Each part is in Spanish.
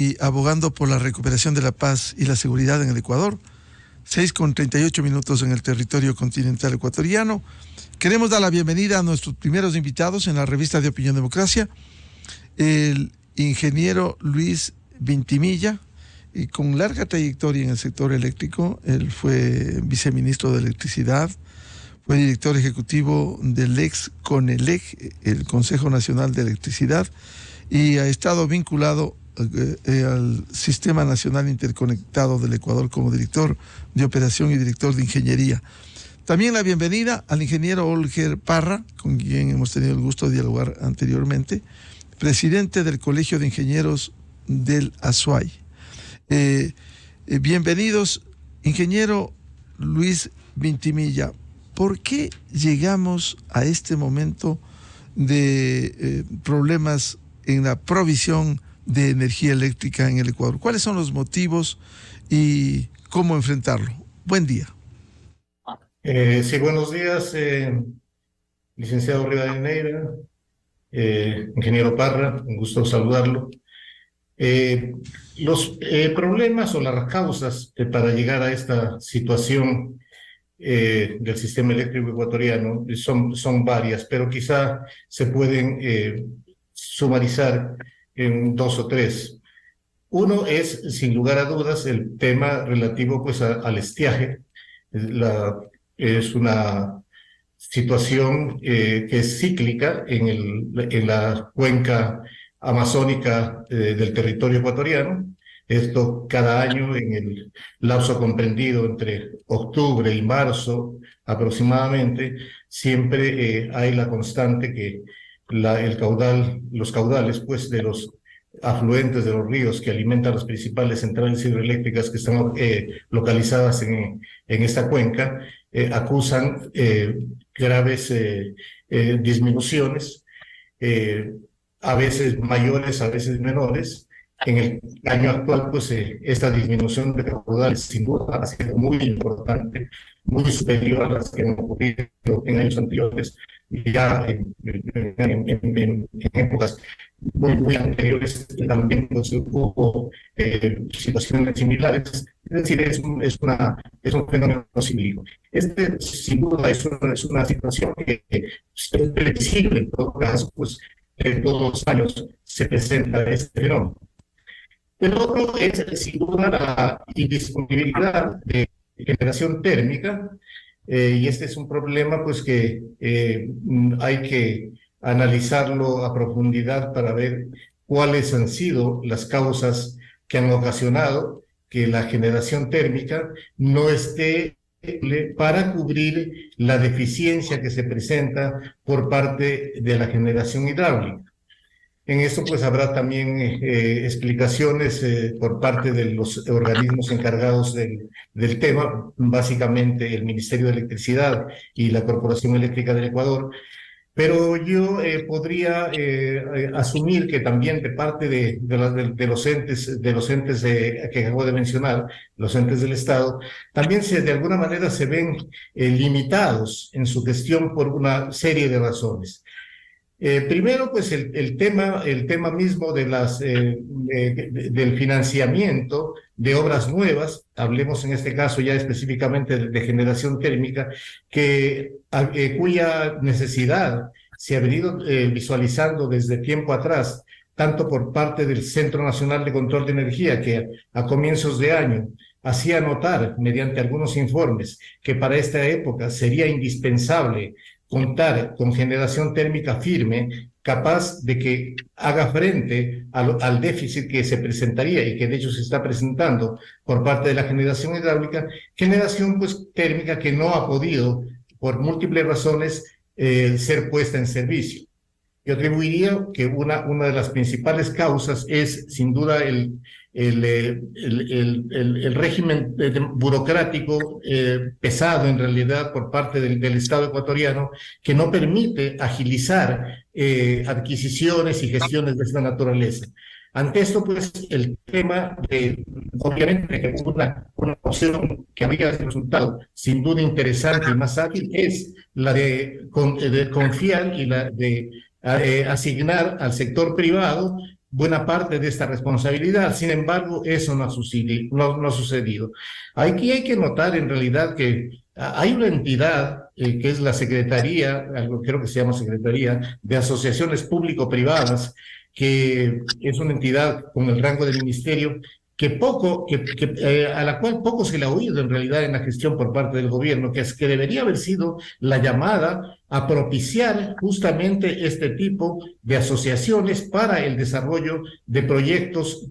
y abogando por la recuperación de la paz y la seguridad en el Ecuador. 6:38 en el territorio continental ecuatoriano. Queremos dar la bienvenida a nuestros primeros invitados en la revista de Opinión Democracia, el ingeniero Luis Vintimilla, y con larga trayectoria en el sector eléctrico. Él fue viceministro de Electricidad, fue director ejecutivo del ex CONELEC, el Consejo Nacional de Electricidad, y ha estado vinculado al Sistema Nacional Interconectado del Ecuador como director de operación y director de ingeniería. También la bienvenida al ingeniero Olger Parra, con quien hemos tenido el gusto de dialogar anteriormente, presidente del Colegio de Ingenieros del Azuay. Bienvenidos, ingeniero Luis Vintimilla. ¿Por qué llegamos a este momento de problemas en la provisión de energía eléctrica en el Ecuador? ¿Cuáles son los motivos y cómo enfrentarlo? Buen día. Sí, buenos días, licenciado Rivadeneira, ingeniero Parra, un gusto saludarlo. Los problemas o las causas para llegar a esta situación del sistema eléctrico ecuatoriano son varias, pero quizá se pueden sumarizar en dos o tres. Uno es, sin lugar a dudas, el tema relativo pues, al estiaje. Es una situación que es cíclica en la cuenca amazónica del territorio ecuatoriano. Esto cada año en el lapso comprendido entre octubre y marzo aproximadamente, siempre hay la constante que los caudales pues, de los afluentes de los ríos que alimentan las principales centrales hidroeléctricas que están localizadas en esta cuenca, acusan graves disminuciones, a veces mayores, a veces menores. En el año actual, pues esta disminución de caudales sin duda ha sido muy importante, muy superior a las que han ocurrido en años anteriores, y ya en épocas muy anteriores también pues, hubo situaciones similares. Es decir, es un fenómeno cíclico. Sin duda, es una situación que es previsible en todo caso, pues todos los años se presenta este fenómeno. El otro es, sin duda, la indisponibilidad de generación térmica, y este es un problema pues, que hay que analizarlo a profundidad para ver cuáles han sido las causas que han ocasionado que la generación térmica no esté para cubrir la deficiencia que se presenta por parte de la generación hidráulica. En esto pues habrá también explicaciones por parte de los organismos encargados del tema, básicamente el Ministerio de Electricidad y la Corporación Eléctrica del Ecuador, pero yo podría asumir que también de parte de los entes que acabo de mencionar, los entes del Estado, también de alguna manera se ven limitados en su gestión por una serie de razones. Primero, pues el tema mismo de del financiamiento de obras nuevas, hablemos en este caso ya específicamente de generación térmica, cuya necesidad se ha venido visualizando desde tiempo atrás, tanto por parte del Centro Nacional de Control de Energía, que a comienzos de año hacía notar mediante algunos informes que para esta época sería indispensable contar con generación térmica firme, capaz de que haga frente al déficit que se presentaría y que de hecho se está presentando por parte de la generación hidráulica, generación pues térmica que no ha podido, por múltiples razones, ser puesta en servicio. Yo atribuiría que una de las principales causas es, sin duda, el régimen burocrático pesado, en realidad, por parte del Estado ecuatoriano, que no permite agilizar adquisiciones y gestiones de esta naturaleza. Ante esto, pues, el tema de, obviamente, una opción que habría resultado sin duda interesante y más ágil es la de confiar y la de asignar al sector privado buena parte de esta responsabilidad. Sin embargo, eso no ha sucedido. Aquí hay que notar en realidad que hay una entidad que es la Secretaría, algo creo que se llama Secretaría de Asociaciones Público-Privadas, que es una entidad con el rango de ministerio a la cual poco se le ha oído en realidad en la gestión por parte del gobierno, que debería haber sido la llamada a propiciar justamente este tipo de asociaciones para el desarrollo de proyectos,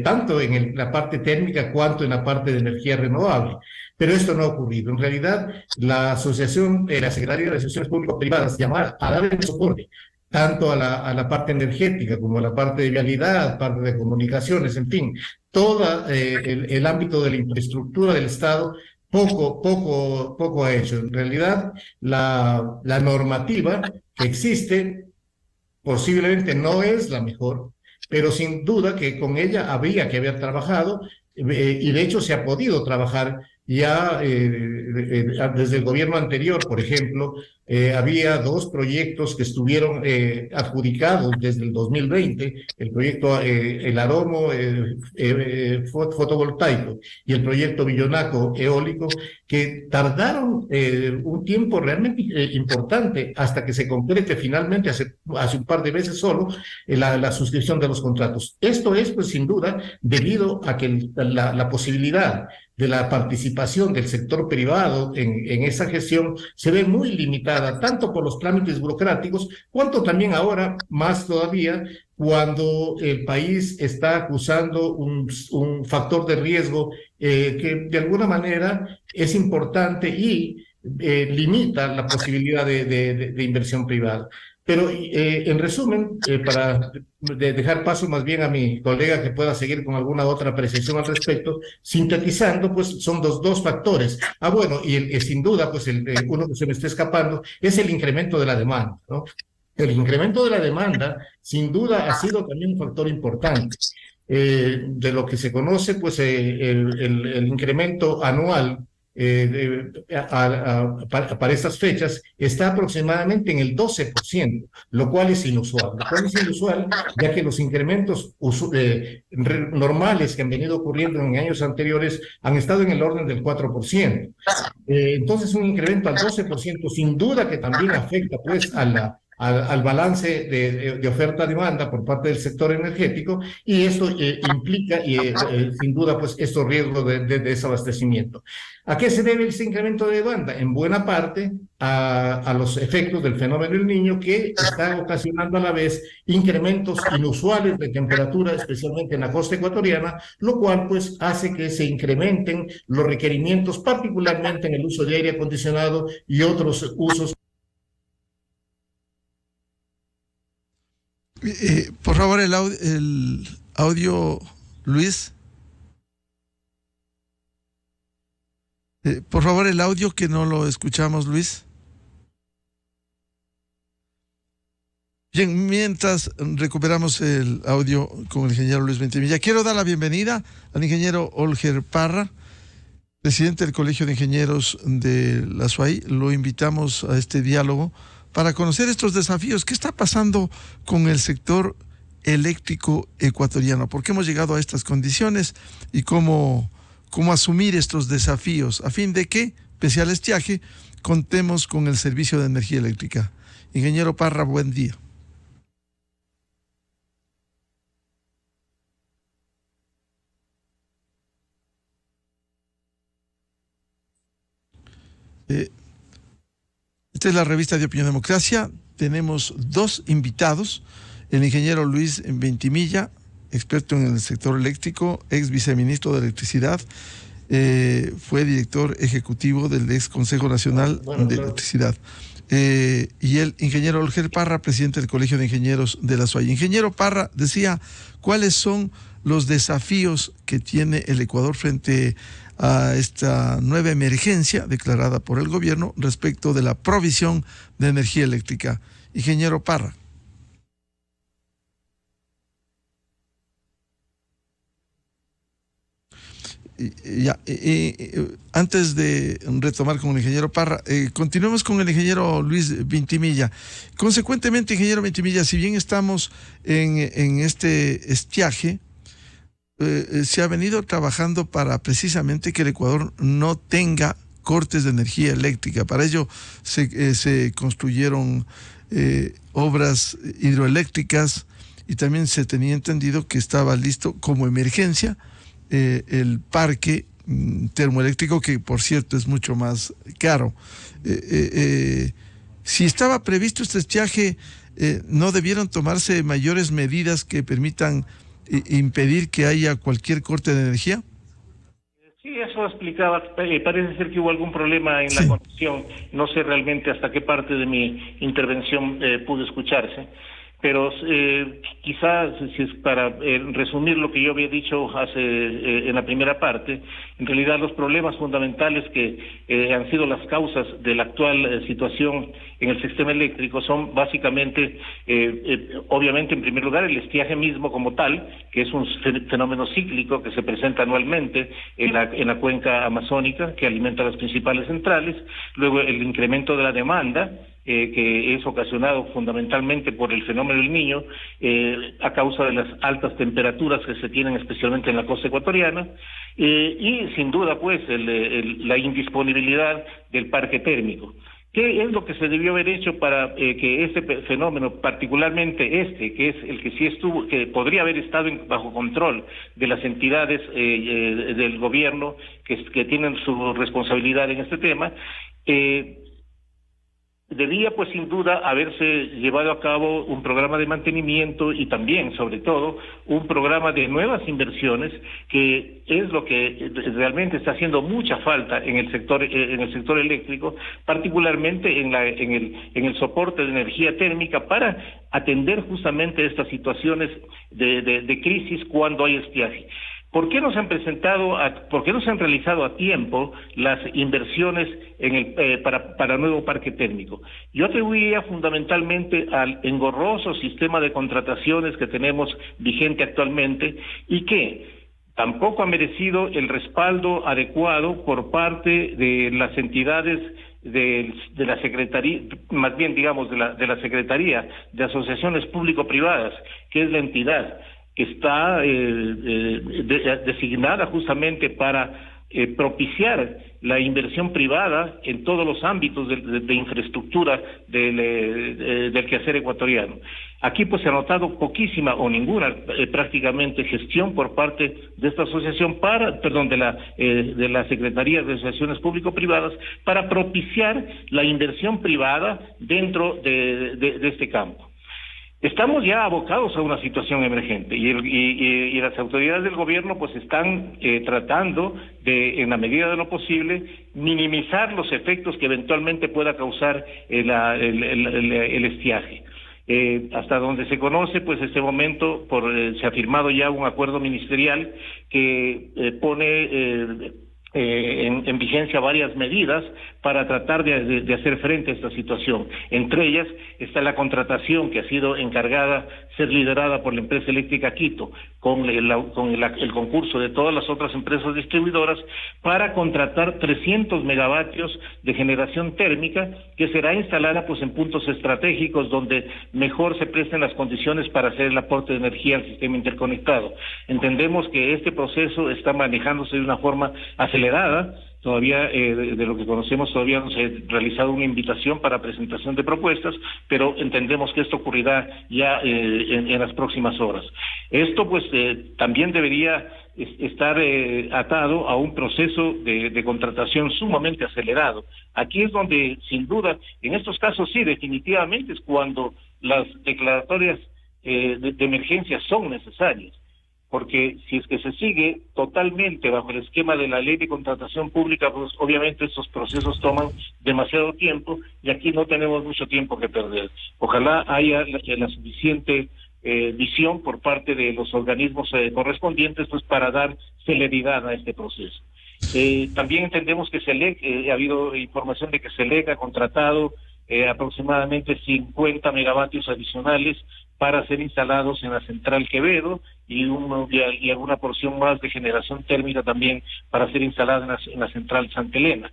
tanto en la parte térmica cuanto en la parte de energía renovable. Pero esto no ha ocurrido. En realidad, la Secretaría de Asociaciones Público-Privadas, llamada a dar el soporte tanto a la parte energética como a la parte de vialidad, parte de comunicaciones, en fin, todo el ámbito de la infraestructura del Estado, poco ha hecho. En realidad, la normativa que existe posiblemente no es la mejor, pero sin duda que con ella habría que haber trabajado y de hecho se ha podido trabajar ya desde el gobierno anterior, por ejemplo, había dos proyectos que estuvieron adjudicados desde el 2020, el proyecto El Aromo fotovoltaico y el proyecto Villonaco eólico, que tardaron un tiempo realmente importante hasta que se concrete finalmente hace un par de meses solo la suscripción de los contratos. Esto es, pues, sin duda, debido a que la posibilidad de la participación del sector privado en esa gestión se ve muy limitada, tanto por los trámites burocráticos, cuanto también ahora, más todavía, cuando el país está acusando un factor de riesgo que de alguna manera es importante y limita la posibilidad de inversión privada. Pero en resumen, para dejar paso más bien a mi colega que pueda seguir con alguna otra apreciación al respecto, sintetizando, pues son dos factores. Bueno, y sin duda, pues uno que se me está escapando es el incremento de la demanda, ¿no? El incremento de la demanda, sin duda, ha sido también un factor importante. De lo que se conoce, pues el incremento anual para estas fechas está aproximadamente en el 12%, lo cual es inusual. Lo cual es inusual, ya que los incrementos normales que han venido ocurriendo en años anteriores han estado en el orden del 4%. Entonces, un incremento al 12% sin duda que también afecta pues al balance de oferta-demanda por parte del sector energético, y esto implica sin duda pues estos riesgos de desabastecimiento. ¿A qué se debe ese incremento de demanda? En buena parte a los efectos del fenómeno del Niño, que está ocasionando a la vez incrementos inusuales de temperatura, especialmente en la costa ecuatoriana, lo cual pues hace que se incrementen los requerimientos, particularmente en el uso de aire acondicionado y otros usos. Por favor, el audio, Luis. Por favor, el audio, que no lo escuchamos, Luis. Bien, mientras recuperamos el audio con el ingeniero Luis Ventimilla, quiero dar la bienvenida al ingeniero Olger Parra, presidente del Colegio de Ingenieros de la SUAY. Lo invitamos a este diálogo para conocer estos desafíos. ¿Qué está pasando con el sector eléctrico ecuatoriano? ¿Por qué hemos llegado a estas condiciones? Y cómo asumir estos desafíos a fin de que, pese al estiaje, contemos con el servicio de energía eléctrica. Ingeniero Parra, buen día. Esta es la revista de Opinión Democracia. Tenemos dos invitados: el ingeniero Luis Ventimilla, experto en el sector eléctrico, ex viceministro de Electricidad, fue director ejecutivo del ex Consejo Nacional de Electricidad, y el ingeniero Olger Parra, presidente del Colegio de Ingenieros de la SUAY. Ingeniero Parra, decía, ¿cuáles son los desafíos que tiene el Ecuador frente a esta nueva emergencia declarada por el gobierno respecto de la provisión de energía eléctrica? Ingeniero Parra. Antes de retomar con el ingeniero Parra, continuemos con el ingeniero Luis Vintimilla. Consecuentemente, ingeniero Vintimilla, si bien estamos en este estiaje, se ha venido trabajando para precisamente que el Ecuador no tenga cortes de energía eléctrica. Para ello se construyeron obras hidroeléctricas y también se tenía entendido que estaba listo como emergencia el parque termoeléctrico, que por cierto es mucho más caro. Si estaba previsto este estiaje, ¿no debieron tomarse mayores medidas que permitan impedir que haya cualquier corte de energía? Sí, eso explicaba. Parece ser que hubo algún problema en la conexión. No sé realmente hasta qué parte de mi intervención pudo escucharse. Pero quizás, si es para resumir lo que yo había dicho en la primera parte, en realidad los problemas fundamentales que han sido las causas de la actual situación en el sistema eléctrico son básicamente, obviamente en primer lugar, el estiaje mismo como tal, que es un fenómeno cíclico que se presenta anualmente en la cuenca amazónica, que alimenta las principales centrales. Luego el incremento de la demanda, que es ocasionado fundamentalmente por el fenómeno del Niño, a causa de las altas temperaturas que se tienen especialmente en la costa ecuatoriana, y sin duda pues la indisponibilidad del parque térmico. ¿Qué es lo que se debió haber hecho para que este fenómeno, particularmente que es el que sí estuvo, que podría haber estado bajo control de las entidades del gobierno que tienen su responsabilidad en este tema, debía pues sin duda haberse llevado a cabo un programa de mantenimiento y también, sobre todo, un programa de nuevas inversiones, que es lo que realmente está haciendo mucha falta en el sector eléctrico, particularmente en el soporte de energía térmica para atender justamente estas situaciones de crisis cuando hay estiaje. ¿Por qué no se han realizado a tiempo las inversiones para nuevo parque térmico? Yo atribuía fundamentalmente al engorroso sistema de contrataciones que tenemos vigente actualmente y que tampoco ha merecido el respaldo adecuado por parte de las entidades de la Secretaría, más bien digamos de la Secretaría de Asociaciones Público-Privadas, que es la entidad que está designada justamente para propiciar la inversión privada en todos los ámbitos de infraestructura del quehacer ecuatoriano. Aquí pues se ha notado poquísima o ninguna prácticamente gestión por parte de esta asociación de la Secretaría de Asociaciones Público-Privadas para propiciar la inversión privada dentro de este campo. Estamos ya abocados a una situación emergente y las autoridades del gobierno pues están tratando de, en la medida de lo posible, minimizar los efectos que eventualmente pueda causar el estiaje. Hasta donde se conoce, pues este momento se ha firmado ya un acuerdo ministerial que pone en vigencia varias medidas para tratar de hacer frente a esta situación. Entre ellas está la contratación que ha sido ser liderada por la empresa eléctrica Quito, con el concurso de todas las otras empresas distribuidoras para contratar 300 megavatios de generación térmica que será instalada pues en puntos estratégicos donde mejor se presten las condiciones para hacer el aporte de energía al sistema interconectado. Entendemos que este proceso está manejándose de una forma acelerada. Todavía, de lo que conocemos, todavía no se ha realizado una invitación para presentación de propuestas, pero entendemos que esto ocurrirá ya en las próximas horas. Esto, pues, también debería estar atado a un proceso de contratación sumamente acelerado. Aquí es donde, sin duda, en estos casos sí, definitivamente es cuando las declaratorias de emergencia son necesarias. Porque si es que se sigue totalmente bajo el esquema de la ley de contratación pública, pues obviamente estos procesos toman demasiado tiempo y aquí no tenemos mucho tiempo que perder. Ojalá haya la suficiente visión por parte de los organismos correspondientes pues para dar celeridad a este proceso. También entendemos que SELEC, ha habido información de que SELEC ha contratado aproximadamente 50 megavatios adicionales para ser instalados en la central Quevedo y alguna porción más de generación térmica también para ser instalada en la central Santa Elena.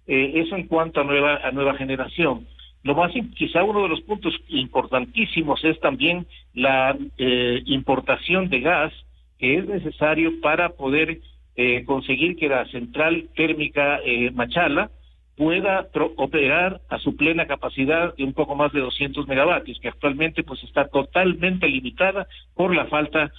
Eso en cuanto a nueva generación. Quizá uno de los puntos importantísimos es también la importación de gas, que es necesario para poder conseguir que la central térmica Machala pueda operar a su plena capacidad de un poco más de 200 megavatios, que actualmente pues está totalmente limitada por la falta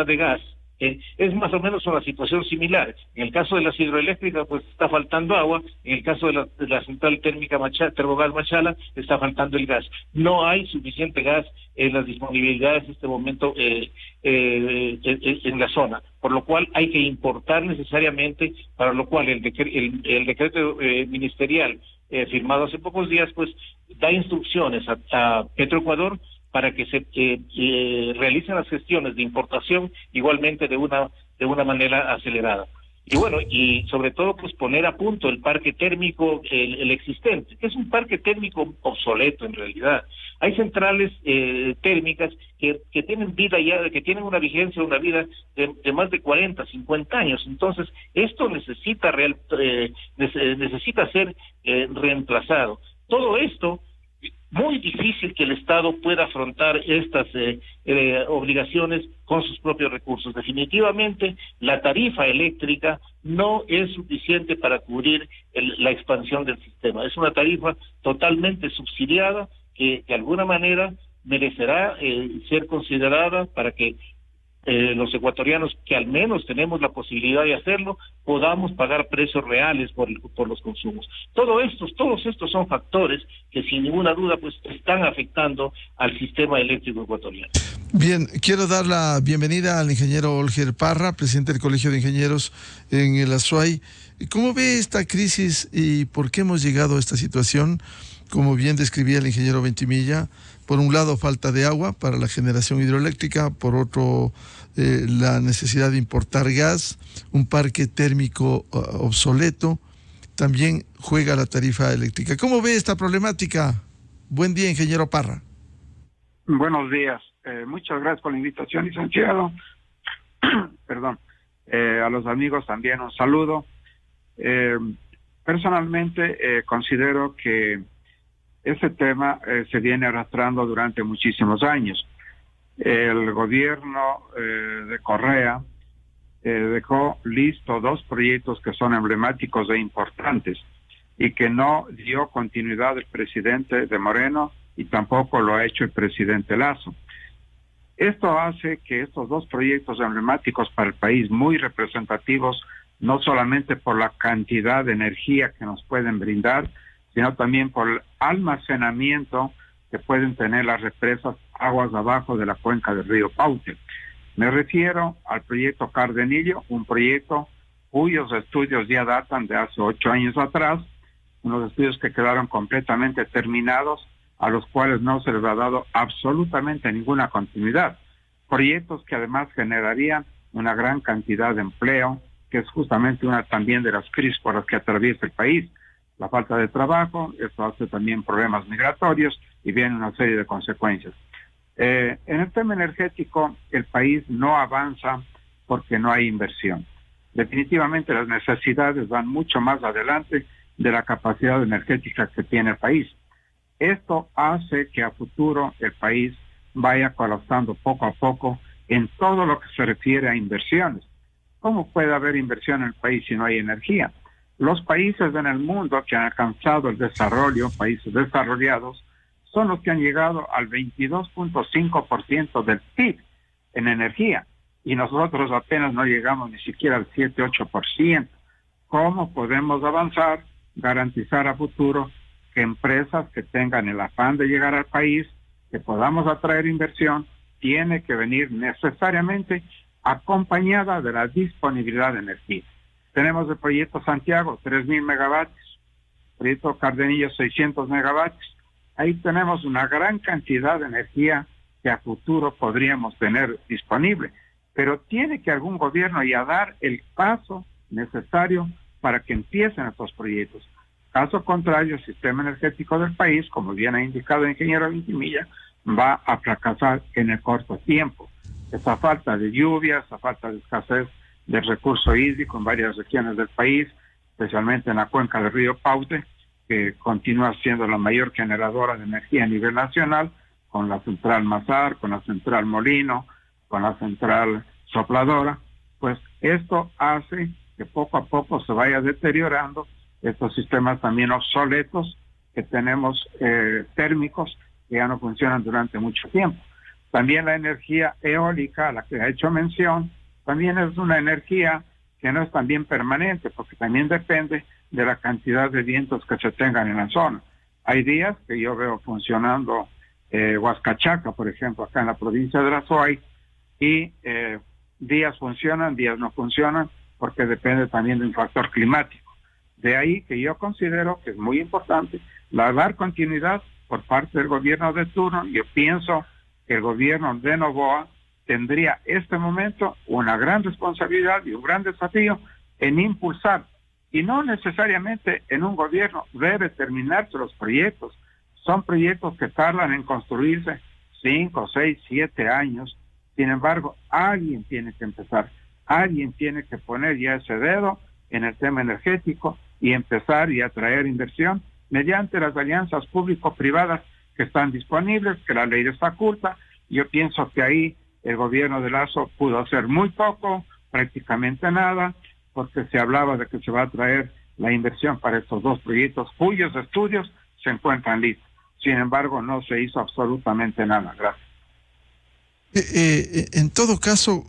de gas. Es más o menos una situación similar. En el caso de las hidroeléctricas, pues está faltando agua. En el caso de la central térmica Termogas Machala, está faltando el gas. No hay suficiente gas en las disponibilidades en este momento en la zona, por lo cual hay que importar necesariamente, para lo cual el decreto ministerial firmado hace pocos días, pues da instrucciones a Petroecuador para que se realicen las gestiones de importación igualmente de una manera acelerada. Y bueno, y sobre todo pues poner a punto el parque térmico, el existente, que es un parque térmico obsoleto en realidad. Hay centrales térmicas que tienen vida ya, que tienen una vigencia, una vida de más de 40, 50 años. Entonces, esto necesita ser reemplazado. Todo esto, muy difícil que el Estado pueda afrontar estas obligaciones con sus propios recursos. Definitivamente, la tarifa eléctrica no es suficiente para cubrir la expansión del sistema. Es una tarifa totalmente subsidiada que de alguna manera merecerá ser considerada para que los ecuatorianos, que al menos tenemos la posibilidad de hacerlo, podamos pagar precios reales por los consumos. Todos estos son factores que sin ninguna duda pues están afectando al sistema eléctrico ecuatoriano. Bien, quiero dar la bienvenida al ingeniero Olger Parra, presidente del Colegio de Ingenieros en el Azuay. ¿Cómo ve esta crisis y por qué hemos llegado a esta situación? Como bien describía el ingeniero Ventimilla, por un lado falta de agua para la generación hidroeléctrica, por otro la necesidad de importar gas, un parque térmico obsoleto, también juega la tarifa eléctrica. ¿Cómo ve esta problemática? Buen día, ingeniero Parra. Buenos días, muchas gracias por la invitación, licenciado. Perdón, a los amigos también un saludo. Personalmente considero que este tema se viene arrastrando durante muchísimos años. El gobierno de Correa dejó listo 2 proyectos que son emblemáticos e importantes y que no dio continuidad el presidente de Moreno y tampoco lo ha hecho el presidente Lasso. Esto hace que estos 2 proyectos emblemáticos para el país, muy representativos, no solamente por la cantidad de energía que nos pueden brindar, sino también por el almacenamiento que pueden tener las represas aguas abajo de la cuenca del río Paute. Me refiero al proyecto Cardenillo, un proyecto cuyos estudios ya datan de hace 8 años atrás, unos estudios que quedaron completamente terminados, a los cuales no se les ha dado absolutamente ninguna continuidad. Proyectos que además generarían una gran cantidad de empleo, que es justamente una también de las crisis por las que atraviesa el país. La falta de trabajo, esto hace también problemas migratorios y viene una serie de consecuencias. En el tema energético, el país no avanza porque no hay inversión. Definitivamente las necesidades van mucho más adelante de la capacidad energética que tiene el país. Esto hace que a futuro el país vaya colapsando poco a poco en todo lo que se refiere a inversiones. ¿Cómo puede haber inversión en el país si no hay energía? Los países en el mundo que han alcanzado el desarrollo, países desarrollados, son los que han llegado al 22.5% del PIB en energía. Y nosotros apenas no llegamos ni siquiera al 7-8%. ¿Cómo podemos avanzar, garantizar a futuro que empresas que tengan el afán de llegar al país, que podamos atraer inversión, tiene que venir necesariamente acompañada de la disponibilidad de energía? Tenemos el proyecto Santiago, 3.000 megavatios, proyecto Cardenillo, 600 megavatios. Ahí tenemos una gran cantidad de energía que a futuro podríamos tener disponible, pero tiene que algún gobierno ya dar el paso necesario para que empiecen estos proyectos. Caso contrario, el sistema energético del país, como bien ha indicado el ingeniero Ventimilla, va a fracasar en el corto tiempo. Esa falta de lluvia, esa falta de escasez del recurso hídrico en varias regiones del país, especialmente en la cuenca del río Paute, que continúa siendo la mayor generadora de energía a nivel nacional, con la central Mazar, con la central Molino, con la central Sopladora, pues esto hace que poco a poco se vaya deteriorando estos sistemas también obsoletos que tenemos térmicos que ya no funcionan durante mucho tiempo. También la energía eólica, a la que ha hecho mención, también es una energía que no es también permanente, porque también depende de la cantidad de vientos que se tengan en la zona. Hay días que yo veo funcionando Huascachaca, por ejemplo, acá en la provincia de La Suay, y días funcionan, días no funcionan, porque depende también de un factor climático. De ahí que yo considero que es muy importante dar continuidad por parte del gobierno de turno. Yo pienso que el gobierno de Noboa tendría este momento una gran responsabilidad y un gran desafío en impulsar, y no necesariamente en un gobierno debe terminarse los proyectos. Son proyectos que tardan en construirse 5, 6, 7 años. Sin embargo, alguien tiene que empezar, alguien tiene que poner ya ese dedo en el tema energético y empezar y atraer inversión mediante las alianzas público-privadas que están disponibles, que la ley les faculta. Yo pienso que ahí el gobierno de Lasso pudo hacer muy poco, prácticamente nada, porque se hablaba de que se va a traer la inversión para estos dos proyectos cuyos estudios se encuentran listos. Sin embargo, no se hizo absolutamente nada. Gracias. En todo caso,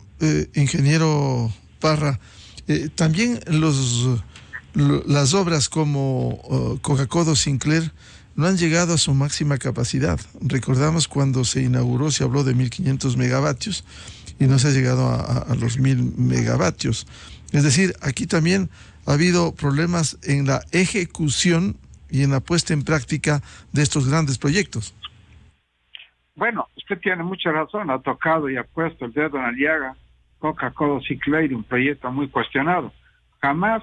ingeniero Parra, también las obras como Coca-Cola Sinclair no han llegado a su máxima capacidad. Recordamos cuando se inauguró, se habló de 1.500 megavatios y no se ha llegado a los 1.000 megavatios. Es decir, aquí también ha habido problemas en la ejecución y en la puesta en práctica de estos grandes proyectos. Bueno, usted tiene mucha razón, ha tocado y ha puesto el dedo en la llaga. Coca-Cola Sinclair, un proyecto muy cuestionado. Jamás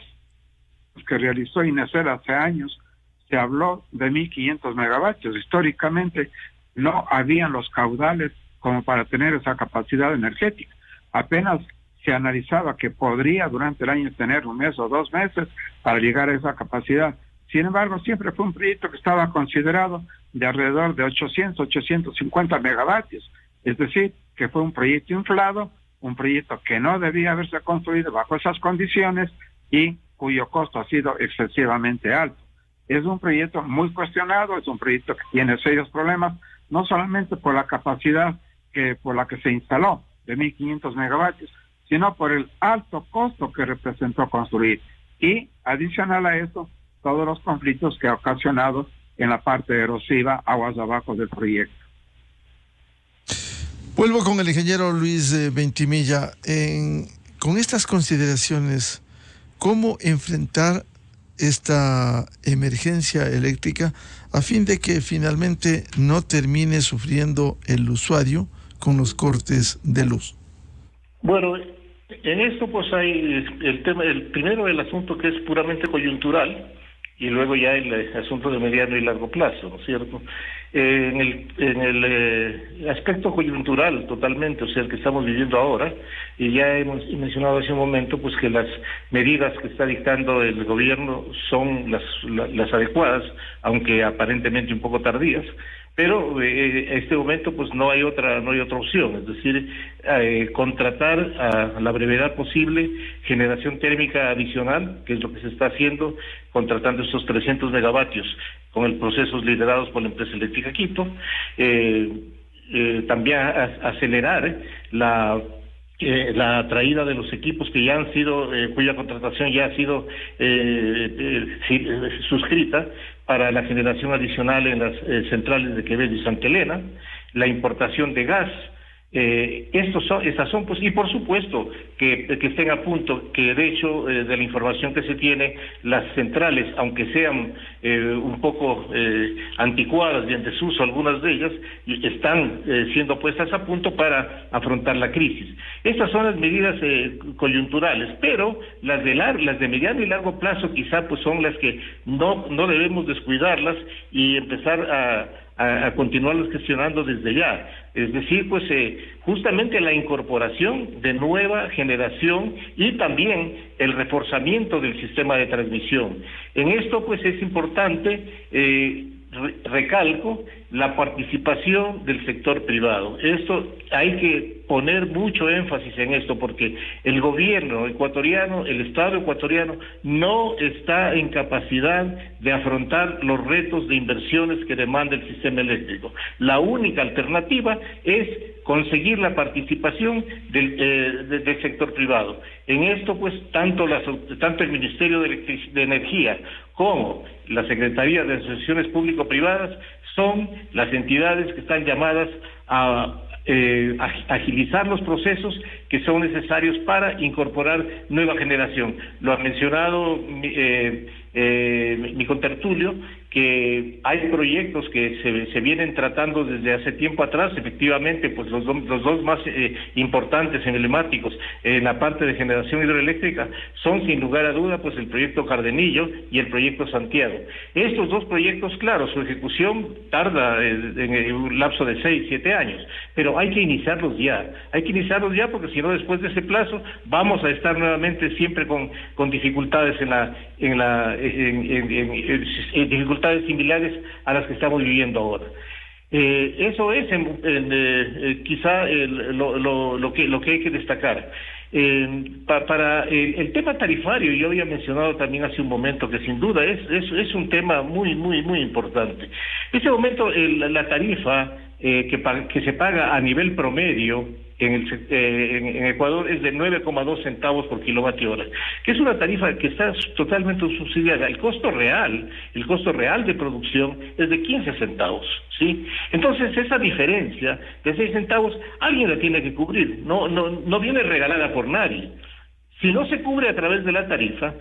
que realizó Inesel hace años se habló de 1.500 megavatios. Históricamente no habían los caudales como para tener esa capacidad energética. Apenas se analizaba que podría durante el año tener 1 mes o 2 meses para llegar a esa capacidad. Sin embargo, siempre fue un proyecto que estaba considerado de alrededor de 800, 850 megavatios. Es decir, que fue un proyecto inflado, un proyecto que no debía haberse construido bajo esas condiciones y cuyo costo ha sido excesivamente alto. Es un proyecto muy cuestionado, es un proyecto que tiene serios problemas, no solamente por la capacidad por la que se instaló de 1.500 megavatios, sino por el alto costo que representó construir. Y adicional a eso, todos los conflictos que ha ocasionado en la parte erosiva, aguas abajo del proyecto. Vuelvo con el ingeniero Luis Ventimilla. Con estas consideraciones, ¿cómo enfrentar esta emergencia eléctrica a fin de que finalmente no termine sufriendo el usuario con los cortes de luz? Bueno, en esto pues hay el primero el asunto que es puramente coyuntural, y luego ya el asunto de mediano y largo plazo, ¿no es cierto? En el aspecto coyuntural totalmente, o sea, el que estamos viviendo ahora, y ya hemos mencionado hace un momento, pues que las medidas que está dictando el gobierno son las adecuadas, aunque aparentemente un poco tardías, pero en este momento pues no hay otra opción, es decir, contratar a la brevedad posible generación térmica adicional, que es lo que se está haciendo, contratando estos 300 megavatios con el procesos liderados por la empresa eléctrica Quito, también acelerar la traída de los equipos que ya han sido, cuya contratación ya ha sido suscrita para la generación adicional en las centrales de Quevedo y Santa Elena, la importación de gas. Estas son pues, y por supuesto que estén a punto, que de hecho de la información que se tiene, las centrales, aunque sean un poco anticuadas y en desuso algunas de ellas, están siendo puestas a punto para afrontar la crisis. Estas son las medidas coyunturales, pero las de mediano y largo plazo quizá pues son las que no debemos descuidarlas y empezar a continuarlos gestionando desde ya. Es decir, pues justamente la incorporación de nueva generación y también el reforzamiento del sistema de transmisión. En esto pues es importante, recalco, la participación del sector privado. Esto hay que poner mucho énfasis en esto porque el gobierno ecuatoriano, el Estado ecuatoriano, no está en capacidad de afrontar los retos de inversiones que demanda el sistema eléctrico. La única alternativa es conseguir la participación del sector privado. En esto, pues, tanto el Ministerio de Energía como la Secretaría de Asociaciones Público-Privadas son las entidades que están llamadas a agilizar los procesos que son necesarios para incorporar nueva generación. Lo ha mencionado mi contertulio, que hay proyectos que se vienen tratando desde hace tiempo atrás. Efectivamente, pues los dos más importantes, emblemáticos, en la parte de generación hidroeléctrica, son sin lugar a duda pues el proyecto Cardenillo y el proyecto Santiago. Estos dos proyectos, claro, su ejecución tarda en un lapso de 6-7 años, pero hay que iniciarlos ya, porque si no, después de ese plazo vamos a estar nuevamente siempre con dificultades dificultades similares a las que estamos viviendo ahora. Eso es quizá lo que hay que destacar. Para el tema tarifario, yo había mencionado también hace un momento que sin duda es un tema muy importante. En este momento la tarifa que se paga a nivel promedio en Ecuador es de 9,2 centavos por kilovatio hora, que es una tarifa que está totalmente subsidiada. El costo real de producción es de 15 centavos, ¿sí? Entonces esa diferencia de 6 centavos alguien la tiene que cubrir, no viene regalada por nadie. Si no se cubre a través de la tarifa,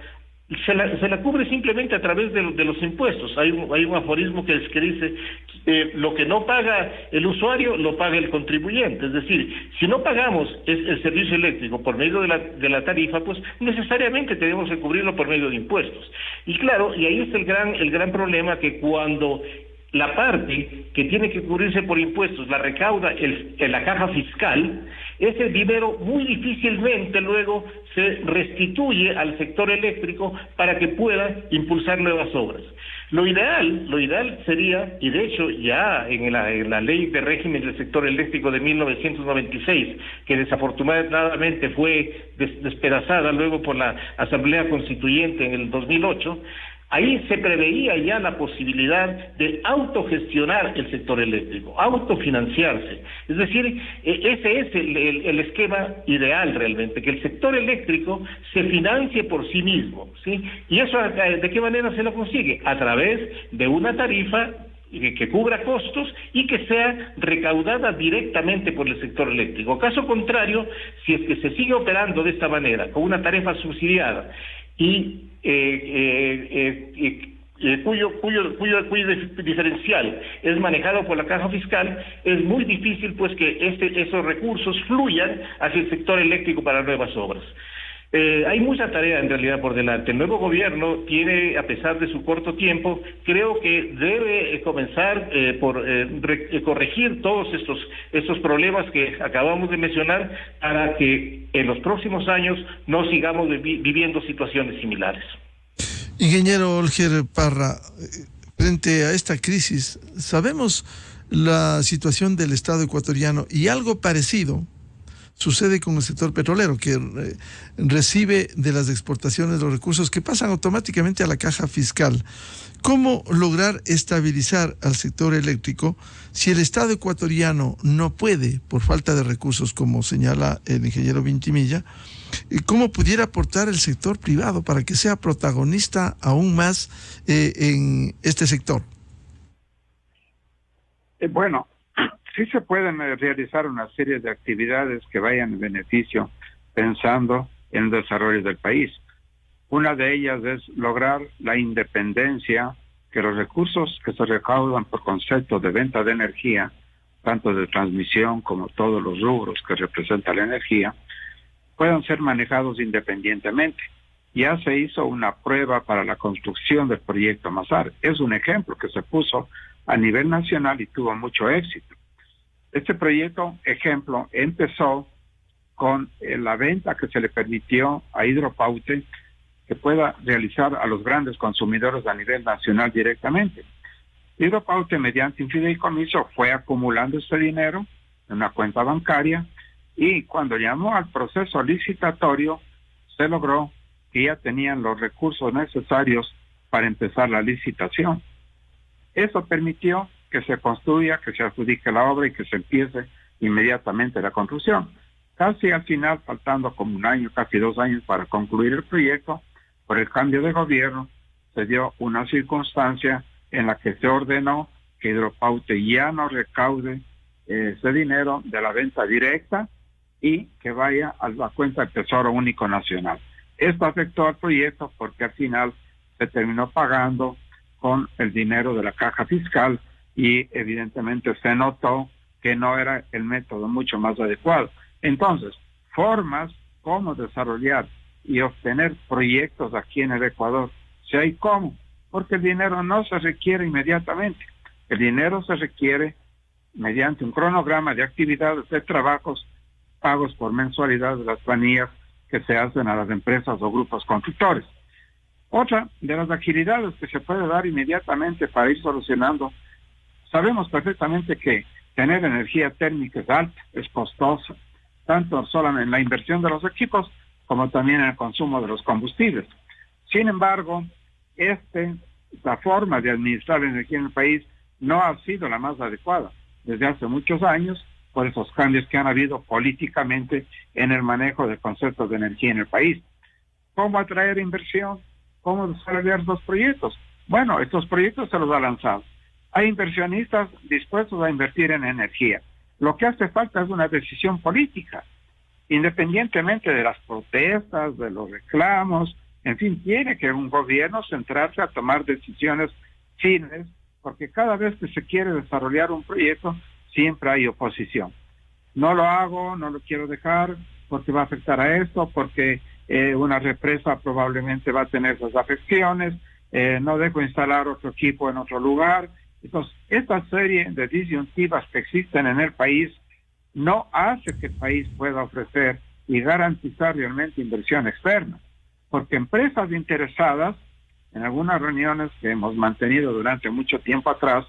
se la cubre simplemente a través de los impuestos. Hay un aforismo que dice lo que no paga el usuario lo paga el contribuyente. Es decir, si no pagamos el servicio eléctrico por medio de la tarifa, pues necesariamente tenemos que cubrirlo por medio de impuestos. Y claro, y ahí está el gran problema, que cuando la parte que tiene que cubrirse por impuestos la recauda en la caja fiscal, ese dinero muy difícilmente luego se restituye al sector eléctrico para que pueda impulsar nuevas obras. Lo ideal sería, y de hecho ya en la ley de régimen del sector eléctrico de 1996, que desafortunadamente fue despedazada luego por la Asamblea Constituyente en el 2008, ahí se preveía ya la posibilidad de autogestionar el sector eléctrico, autofinanciarse. Es decir, ese es el esquema ideal realmente, que el sector eléctrico se financie por sí mismo, ¿sí? ¿Y eso de qué manera se lo consigue? A través de una tarifa que cubra costos y que sea recaudada directamente por el sector eléctrico. Caso contrario, si es que se sigue operando de esta manera, con una tarifa subsidiada y cuyo diferencial es manejado por la caja fiscal, es muy difícil pues que esos recursos fluyan hacia el sector eléctrico para nuevas obras. Hay mucha tarea en realidad por delante. El nuevo gobierno tiene, a pesar de su corto tiempo, creo que debe comenzar por corregir todos estos problemas que acabamos de mencionar, para que en los próximos años no sigamos viviendo situaciones similares. Ingeniero Olger Parra, frente a esta crisis, sabemos la situación del Estado ecuatoriano, y algo parecido sucede con el sector petrolero, que recibe de las exportaciones los recursos que pasan automáticamente a la caja fiscal. ¿Cómo lograr estabilizar al sector eléctrico si el Estado ecuatoriano no puede, por falta de recursos, como señala el ingeniero Vintimilla? ¿Cómo pudiera aportar el sector privado para que sea protagonista aún más en este sector? Bueno, sí se pueden realizar una serie de actividades que vayan en beneficio, pensando en el desarrollo del país. Una de ellas es lograr la independencia, que los recursos que se recaudan por concepto de venta de energía, tanto de transmisión como todos los rubros que representa la energía, puedan ser manejados independientemente. Ya se hizo una prueba para la construcción del proyecto Masar. Es un ejemplo que se puso a nivel nacional y tuvo mucho éxito. Este proyecto, ejemplo, empezó con la venta que se le permitió a Hidropaute que pueda realizar a los grandes consumidores a nivel nacional directamente. Hidropaute, mediante un fideicomiso, fue acumulando este dinero en una cuenta bancaria y cuando llamó al proceso licitatorio, se logró que ya tenían los recursos necesarios para empezar la licitación. Eso permitió que se construya, que se adjudique la obra y que se empiece inmediatamente la construcción. Casi al final, faltando como un año, casi 2 años para concluir el proyecto, por el cambio de gobierno, se dio una circunstancia en la que se ordenó que Hidropaute ya no recaude ese dinero de la venta directa y que vaya a la cuenta del Tesoro Único Nacional. Esto afectó al proyecto porque al final se terminó pagando con el dinero de la caja fiscal y evidentemente se notó que no era el método mucho más adecuado. Entonces, formas como desarrollar y obtener proyectos aquí en el Ecuador, si hay cómo, porque el dinero no se requiere inmediatamente, el dinero se requiere mediante un cronograma de actividades, de trabajos, pagos por mensualidad de las planillas que se hacen a las empresas o grupos constructores. Otra de las agilidades que se puede dar inmediatamente para ir solucionando, sabemos perfectamente que tener energía térmica es alta, es costosa, tanto solamente en la inversión de los equipos como también en el consumo de los combustibles. Sin embargo, la forma de administrar la energía en el país no ha sido la más adecuada desde hace muchos años por esos cambios que han habido políticamente en el manejo de conceptos de energía en el país. ¿Cómo atraer inversión? ¿Cómo desarrollar estos proyectos? Bueno, estos proyectos se los ha lanzado. Hay inversionistas dispuestos a invertir en energía. Lo que hace falta es una decisión política, independientemente de las protestas, de los reclamos, en fin, tiene que un gobierno centrarse a tomar decisiones firmes, porque cada vez que se quiere desarrollar un proyecto, siempre hay oposición. No lo hago, no lo quiero dejar, porque va a afectar a esto, porque una represa probablemente va a tener esas afecciones, no dejo instalar otro equipo en otro lugar. Entonces, esta serie de disyuntivas que existen en el país no hace que el país pueda ofrecer y garantizar realmente inversión externa, porque empresas interesadas, en algunas reuniones que hemos mantenido durante mucho tiempo atrás,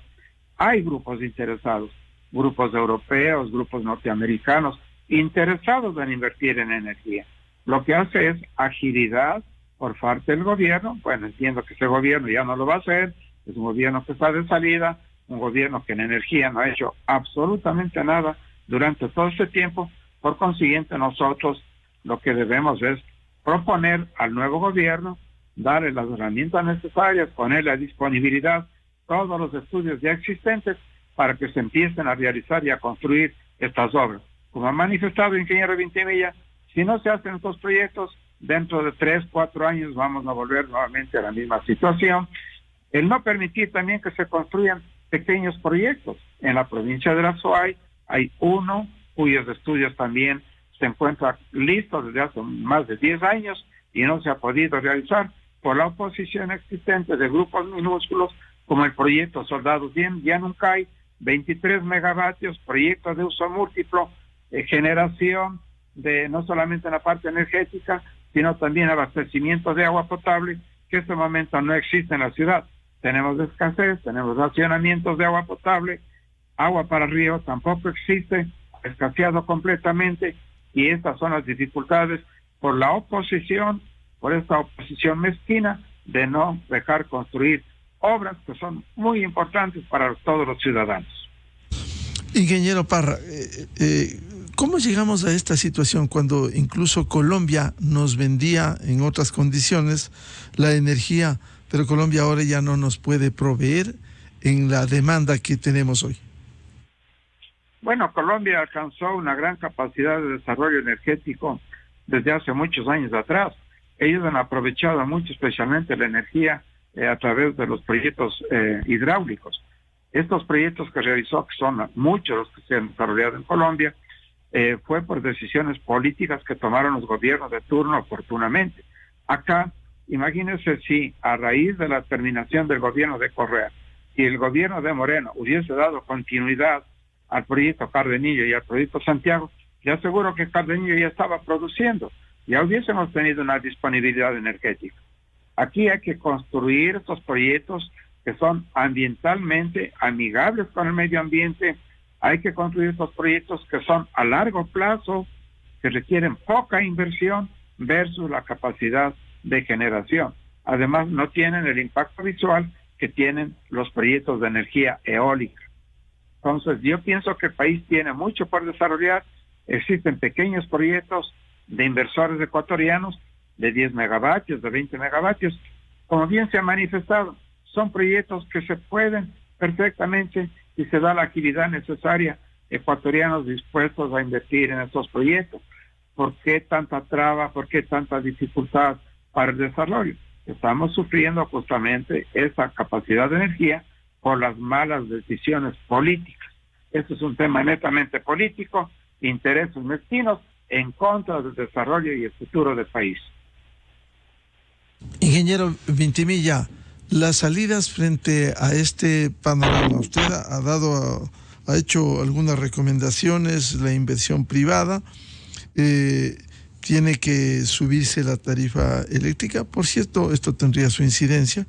hay grupos interesados, grupos europeos, grupos norteamericanos, interesados en invertir en energía. Lo que hace es agilidad por parte del gobierno. Bueno, entiendo que ese gobierno ya no lo va a hacer, es un gobierno que está de salida, un gobierno que en energía no ha hecho absolutamente nada durante todo este tiempo. Por consiguiente, nosotros lo que debemos es proponer al nuevo gobierno, darle las herramientas necesarias, ponerle a disponibilidad todos los estudios ya existentes para que se empiecen a realizar y a construir estas obras. Como ha manifestado el ingeniero Vintimilla, si no se hacen estos proyectos, dentro de 3, 4 años vamos a volver nuevamente a la misma situación. El no permitir también que se construyan pequeños proyectos. En la provincia de la Soay hay uno cuyos estudios también se encuentran listos desde hace más de 10 años y no se ha podido realizar por la oposición existente de grupos minúsculos como el proyecto Soldados Yanuncay, 23 megavatios, proyectos de uso múltiplo, generación de no solamente en la parte energética, sino también abastecimiento de agua potable, que en este momento no existe en la ciudad. Tenemos escasez, tenemos racionamientos de agua potable, agua para río tampoco existe, escaseado completamente, y estas son las dificultades por la oposición, por esta oposición mezquina de no dejar construir obras que son muy importantes para todos los ciudadanos. Ingeniero Parra, ¿cómo llegamos a esta situación cuando incluso Colombia nos vendía en otras condiciones la energía, pero Colombia ahora ya no nos puede proveer en la demanda que tenemos hoy? Bueno, Colombia alcanzó una gran capacidad de desarrollo energético desde hace muchos años atrás. Ellos han aprovechado mucho, especialmente la energía a través de los proyectos hidráulicos. Estos proyectos que realizó, que son muchos los que se han desarrollado en Colombia, fue por decisiones políticas que tomaron los gobiernos de turno oportunamente. Acá, imagínense si a raíz de la terminación del gobierno de Correa si el gobierno de Moreno hubiese dado continuidad al proyecto Cardenillo y al proyecto Santiago, ya aseguro que Cardenillo ya estaba produciendo, ya hubiésemos tenido una disponibilidad energética. Aquí hay que construir estos proyectos que son ambientalmente amigables con el medio ambiente, hay que construir estos proyectos que son a largo plazo, que requieren poca inversión versus la capacidad de generación. Además, no tienen el impacto visual que tienen los proyectos de energía eólica. Entonces, yo pienso que el país tiene mucho por desarrollar. Existen pequeños proyectos de inversores ecuatorianos de 10 megavatios, de 20 megavatios. Como bien se ha manifestado, son proyectos que se pueden perfectamente, si se da la actividad necesaria, ecuatorianos dispuestos a invertir en estos proyectos. ¿Por qué tanta traba? ¿Por qué tanta dificultad para el desarrollo? Estamos sufriendo justamente esa capacidad de energía por las malas decisiones políticas. Esto es un tema netamente político, intereses mezquinos en contra del desarrollo y el futuro del país. Ingeniero Vintimilla, las salidas frente a este panorama, usted ha hecho algunas recomendaciones, la inversión privada, tiene que subirse la tarifa eléctrica. Por cierto, esto tendría su incidencia.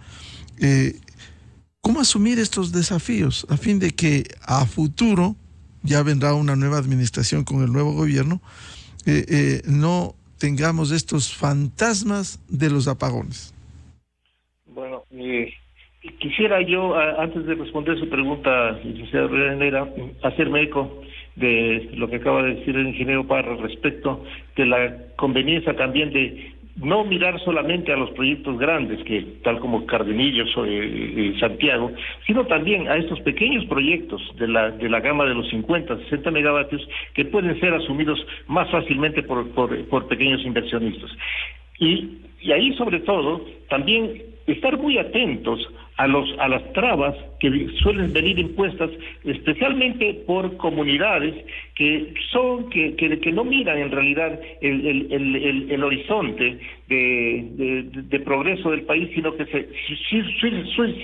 ¿Cómo asumir estos desafíos a fin de que a futuro, ya vendrá una nueva administración con el nuevo gobierno, no tengamos estos fantasmas de los apagones? Bueno, quisiera yo, antes de responder su pregunta, licenciado Rivadeneira, hacerme eco de lo que acaba de decir el ingeniero Parra respecto de la conveniencia también de no mirar solamente a los proyectos grandes, que tal como Cardenillo y Santiago, sino también a estos pequeños proyectos de la gama de los 50, 60 megavatios que pueden ser asumidos más fácilmente por pequeños inversionistas. Y ahí sobre todo también estar muy atentos a las trabas que suelen venir impuestas especialmente por comunidades que no miran en realidad el horizonte de progreso del país, sino que se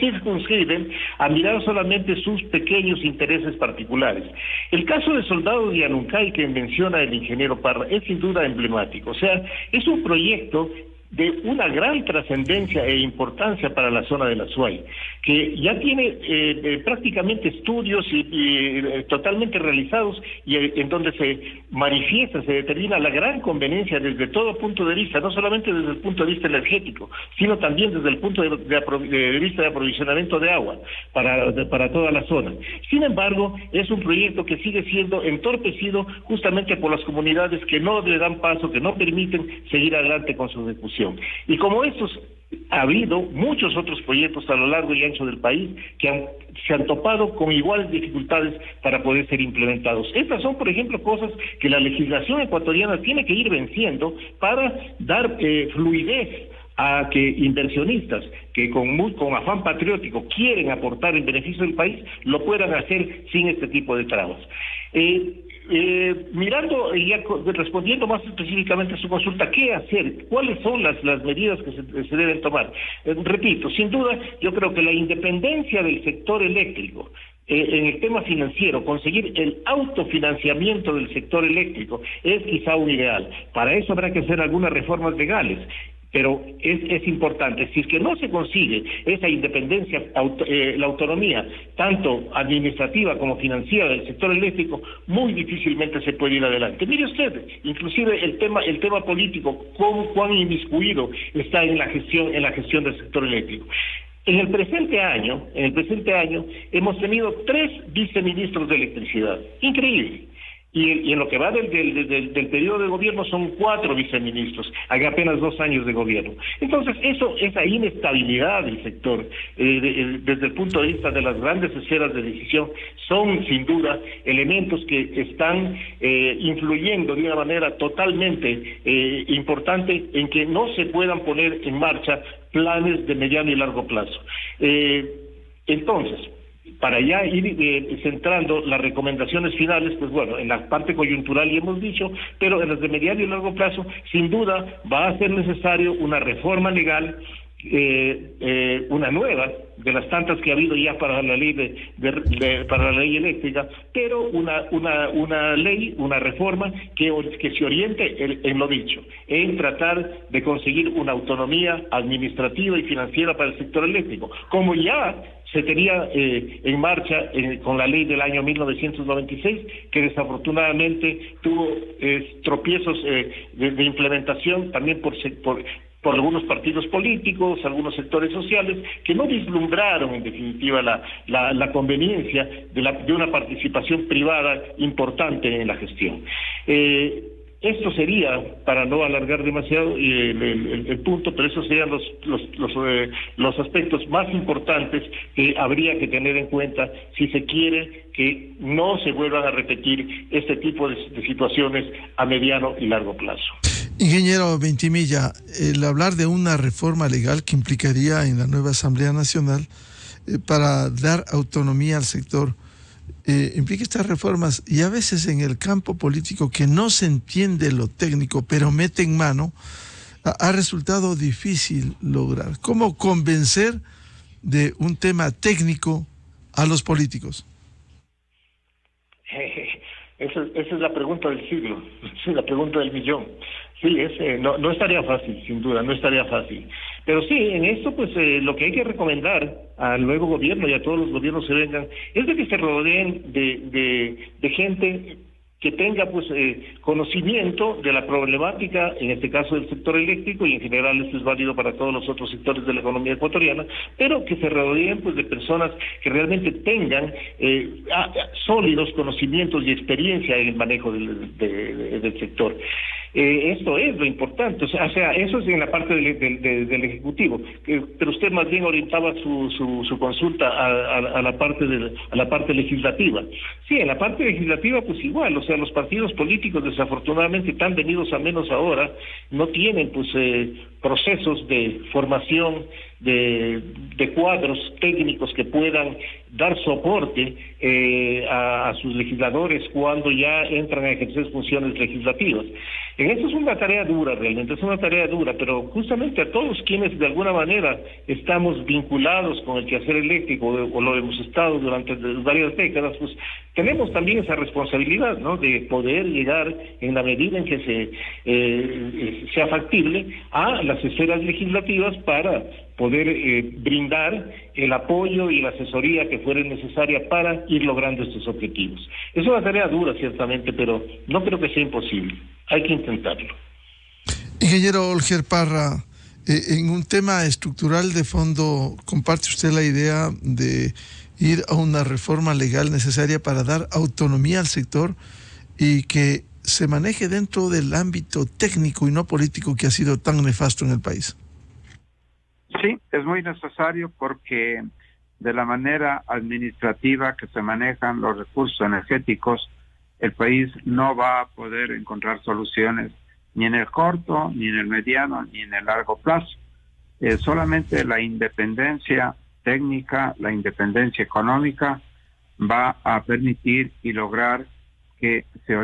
circunscriben a mirar solamente sus pequeños intereses particulares. El caso de Soldado de Yanuncay que menciona el ingeniero Parra es sin duda emblemático. O sea, es un proyecto de una gran trascendencia e importancia para la zona del Azuay, que ya tiene prácticamente estudios y totalmente realizados, y en donde se manifiesta, se determina la gran conveniencia desde todo punto de vista, no solamente desde el punto de vista energético, sino también desde el punto de vista de aprovisionamiento de agua para toda la zona. Sin embargo, es un proyecto que sigue siendo entorpecido justamente por las comunidades que no le dan paso, que no permiten seguir adelante con su ejecución. Y como estos, ha habido muchos otros proyectos a lo largo y ancho del país que se han topado con iguales dificultades para poder ser implementados. Estas son, por ejemplo, cosas que la legislación ecuatoriana tiene que ir venciendo para dar fluidez a que inversionistas que con afán patriótico quieren aportar en beneficio del país lo puedan hacer sin este tipo de trabas. Mirando y ya respondiendo más específicamente a su consulta, ¿qué hacer? ¿Cuáles son las medidas que se deben tomar? Repito, sin duda, yo creo que la independencia del sector eléctrico en el tema financiero, conseguir el autofinanciamiento del sector eléctrico es quizá un ideal. Para eso habrá que hacer algunas reformas legales. Pero es importante, si es que no se consigue esa independencia, la autonomía, tanto administrativa como financiera del sector eléctrico, muy difícilmente se puede ir adelante. Mire usted, inclusive el tema político, cuán inmiscuido está en la gestión del sector eléctrico. En el presente año hemos tenido 3 viceministros de electricidad. Increíble. Y en lo que va del periodo de gobierno son 4 viceministros, hay apenas 2 años de gobierno. Entonces, esa inestabilidad del sector, desde el punto de vista de las grandes esferas de decisión, son sin duda elementos que están influyendo de una manera totalmente importante en que no se puedan poner en marcha planes de mediano y largo plazo. Entonces, para ya ir centrando las recomendaciones finales, pues bueno, en la parte coyuntural ya hemos dicho, pero en las de mediano y largo plazo, sin duda va a ser necesario una reforma legal una nueva de las tantas que ha habido ya para la ley para la ley eléctrica, pero una ley, una reforma que se oriente en lo dicho, en tratar de conseguir una autonomía administrativa y financiera para el sector eléctrico, como ya se tenía en marcha con la ley del año 1996, que desafortunadamente tuvo tropiezos de implementación también por algunos partidos políticos, algunos sectores sociales, que no vislumbraron en definitiva la conveniencia de una participación privada importante en la gestión. Esto sería, para no alargar demasiado el punto, pero esos serían los aspectos más importantes que habría que tener en cuenta si se quiere que no se vuelvan a repetir este tipo de situaciones a mediano y largo plazo. Ingeniero Ventimilla, el hablar de una reforma legal que implicaría en la nueva Asamblea Nacional para dar autonomía al sector, implica estas reformas, y a veces en el campo político que no se entiende lo técnico, pero mete en mano, ha resultado difícil lograr. ¿Cómo convencer de un tema técnico a los políticos? Esa es la pregunta del siglo, esa es la pregunta del millón. Sí, no estaría fácil, sin duda, no estaría fácil. Pero sí, en esto, pues, lo que hay que recomendar al nuevo gobierno y a todos los gobiernos que vengan es de que se rodeen de gente que tenga, pues, conocimiento de la problemática, en este caso del sector eléctrico, y en general esto es válido para todos los otros sectores de la economía ecuatoriana, pero que se rodeen, pues, de personas que realmente tengan sólidos conocimientos y experiencia en el manejo del sector. Esto es lo importante, o sea, eso es en la parte del Ejecutivo, pero usted más bien orientaba su consulta a la parte legislativa. Sí, en la parte legislativa pues igual, o sea, los partidos políticos desafortunadamente tan venidos a menos ahora no tienen pues procesos de formación de cuadros técnicos que puedan dar soporte a sus legisladores cuando ya entran a ejercer funciones legislativas. En esto es una tarea dura, realmente es una tarea dura, pero justamente a todos quienes de alguna manera estamos vinculados con el quehacer eléctrico o lo hemos estado durante varias décadas, pues tenemos también esa responsabilidad, ¿no?, de poder llegar en la medida en que sea factible a las esferas legislativas para poder brindar el apoyo y la asesoría que fuera necesaria para ir logrando estos objetivos. Es una tarea dura, ciertamente, pero no creo que sea imposible. Hay que intentarlo. Ingeniero Olger Parra, en un tema estructural de fondo, ¿comparte usted la idea de ir a una reforma legal necesaria para dar autonomía al sector y que se maneje dentro del ámbito técnico y no político que ha sido tan nefasto en el país? Sí, es muy necesario porque de la manera administrativa que se manejan los recursos energéticos, el país no va a poder encontrar soluciones ni en el corto, ni en el mediano, ni en el largo plazo. Solamente la independencia técnica, la independencia económica va a permitir y lograr que se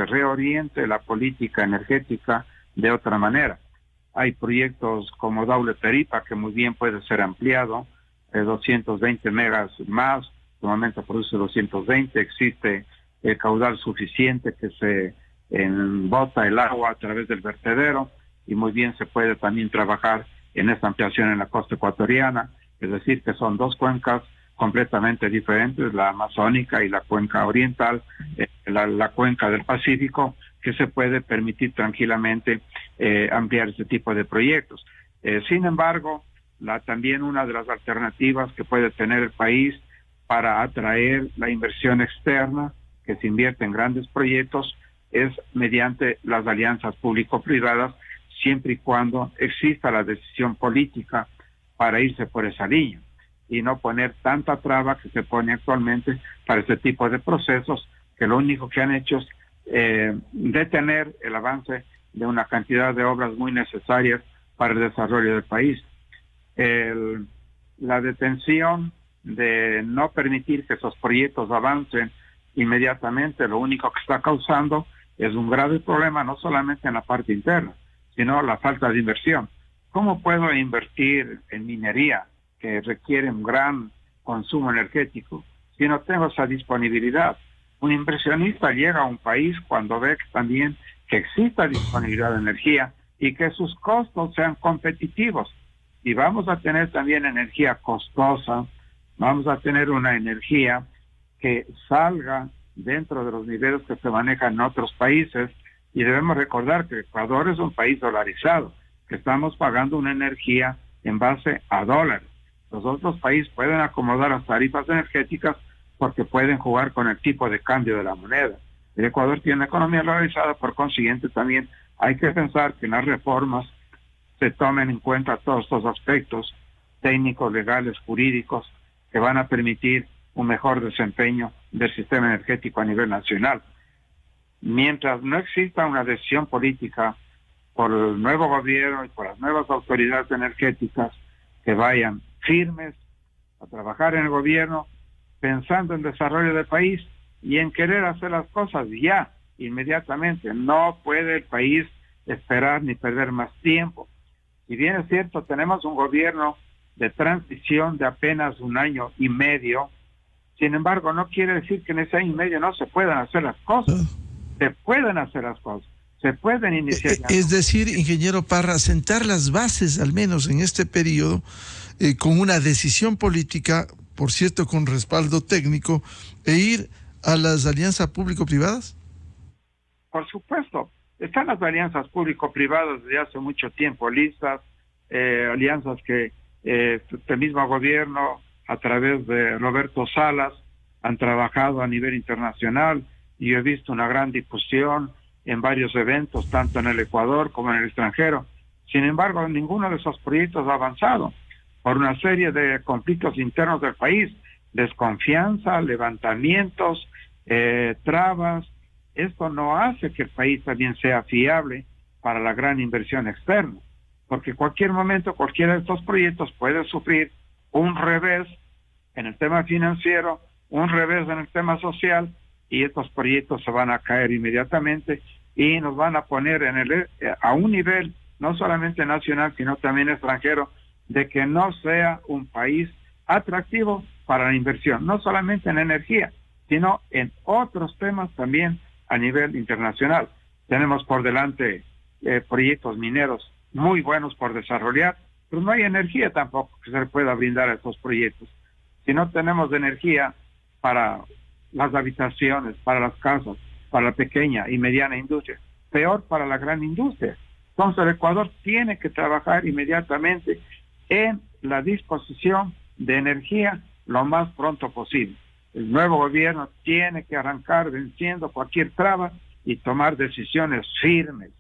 reoriente la política energética de otra manera. Hay proyectos como Daule Peripa que muy bien puede ser ampliado, 220 megas más, de momento produce 220, existe el caudal suficiente que se bota el agua a través del vertedero y muy bien se puede también trabajar en esta ampliación en la costa ecuatoriana, es decir, que son dos cuencas completamente diferentes, la amazónica y la cuenca oriental, la cuenca del Pacífico, que se puede permitir tranquilamente ampliar este tipo de proyectos. Sin embargo, también una de las alternativas que puede tener el país para atraer la inversión externa que se invierte en grandes proyectos es mediante las alianzas público-privadas, siempre y cuando exista la decisión política para irse por esa línea y no poner tanta traba que se pone actualmente para este tipo de procesos, que lo único que han hecho es detener el avance de una cantidad de obras muy necesarias para el desarrollo del país. La detención de no permitir que esos proyectos avancen inmediatamente, lo único que está causando es un grave problema, no solamente en la parte interna, sino la falta de inversión. ¿cómo puedo invertir en minería que requiere un gran consumo energético si no tengo esa disponibilidad? Un inversionista llega a un país cuando ve que también que exista disponibilidad de energía y que sus costos sean competitivos. Y vamos a tener también energía costosa, vamos a tener una energía que salga dentro de los niveles que se manejan en otros países, y debemos recordar que Ecuador es un país dolarizado, que estamos pagando una energía en base a dólares. Los otros países pueden acomodar las tarifas energéticas porque pueden jugar con el tipo de cambio de la moneda. El Ecuador tiene una economía dolarizada, por consiguiente también hay que pensar que en las reformas se tomen en cuenta todos estos aspectos técnicos, legales, jurídicos, que van a permitir un mejor desempeño del sistema energético a nivel nacional. Mientras no exista una decisión política por el nuevo gobierno y por las nuevas autoridades energéticas que vayan firmes a trabajar en el gobierno, pensando en desarrollo del país y en querer hacer las cosas ya, inmediatamente. No puede el país esperar ni perder más tiempo. Si bien es cierto, tenemos un gobierno de transición de apenas 1 año y medio, sin embargo, no quiere decir que en ese año y medio no se puedan hacer las cosas. Se pueden hacer las cosas, se pueden iniciar. Es decir, ingeniero Parra, sentar las bases, al menos en este periodo, con una decisión política, por cierto, con respaldo técnico, e ir a las alianzas público-privadas. Por supuesto, están las alianzas público-privadas desde hace mucho tiempo listas, alianzas que el mismo gobierno, a través de Roberto Salas, han trabajado a nivel internacional, y yo he visto una gran difusión en varios eventos, tanto en el Ecuador como en el extranjero. Sin embargo, ninguno de esos proyectos ha avanzado por una serie de conflictos internos del país, desconfianza, levantamientos, trabas. Esto no hace que el país también sea fiable para la gran inversión externa, porque en cualquier momento cualquiera de estos proyectos puede sufrir un revés en el tema financiero, un revés en el tema social, y estos proyectos se van a caer inmediatamente y nos van a poner a un nivel no solamente nacional, sino también extranjero, de que no sea un país atractivo para la inversión, no solamente en energía, sino en otros temas también a nivel internacional. Tenemos por delante proyectos mineros muy buenos por desarrollar, pero no hay energía tampoco que se le pueda brindar a estos proyectos. Si no tenemos energía para las habitaciones, para las casas, para la pequeña y mediana industria, peor para la gran industria. Entonces el Ecuador tiene que trabajar inmediatamente en la disposición de energía lo más pronto posible. El nuevo gobierno tiene que arrancar venciendo cualquier traba y tomar decisiones firmes.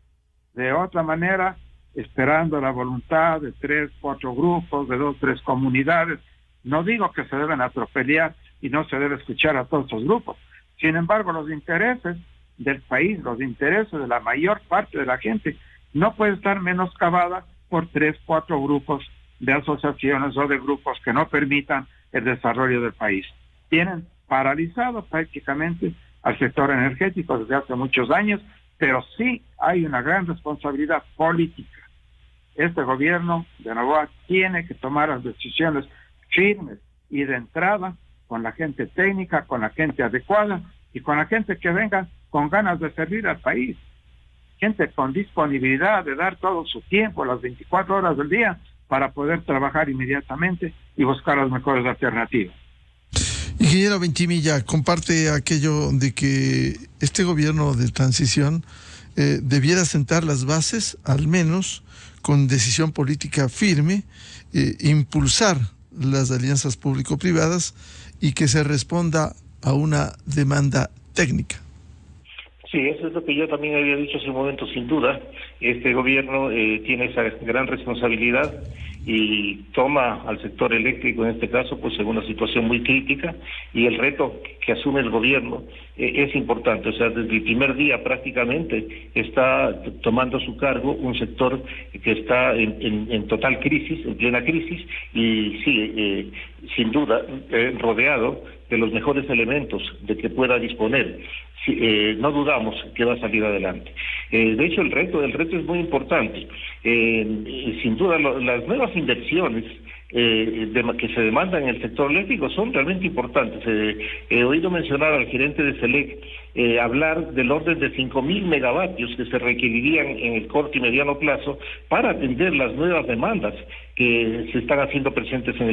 De otra manera, esperando la voluntad de 3, 4 grupos, de 2, 3 comunidades, no digo que se deben atropellar y no se debe escuchar a todos estos grupos. Sin embargo, los intereses del país, los intereses de la mayor parte de la gente, no puede estar menoscabada por 3, 4 grupos de asociaciones o de grupos que no permitan el desarrollo del país. Tienen paralizado prácticamente al sector energético desde hace muchos años, pero sí hay una gran responsabilidad política. Este gobierno de Noboa tiene que tomar las decisiones firmes y de entrada con la gente técnica, con la gente adecuada y con la gente que venga con ganas de servir al país. Gente con disponibilidad de dar todo su tiempo, las 24 horas del día, para poder trabajar inmediatamente y buscar las mejores alternativas. Ingeniero Ventimilla, comparte aquello de que este gobierno de transición debiera sentar las bases, al menos con decisión política firme, impulsar las alianzas público-privadas y que se responda a una demanda técnica. Sí, eso es lo que yo también había dicho hace un momento, sin duda. Este gobierno tiene esa gran responsabilidad y toma al sector eléctrico, en este caso, pues en una situación muy crítica, y el reto que asume el gobierno es importante. O sea, desde el primer día prácticamente está tomando a su cargo un sector que está en total crisis, en plena crisis, y sí, sin duda, rodeado de los mejores elementos de que pueda disponer. no dudamos que va a salir adelante. De hecho, el reto es muy importante. Sin duda, las nuevas inversiones que se demandan en el sector eléctrico son realmente importantes. He oído mencionar al gerente de SELEC hablar del orden de 5.000 megavatios que se requerirían en el corto y mediano plazo para atender las nuevas demandas que se están haciendo presentes a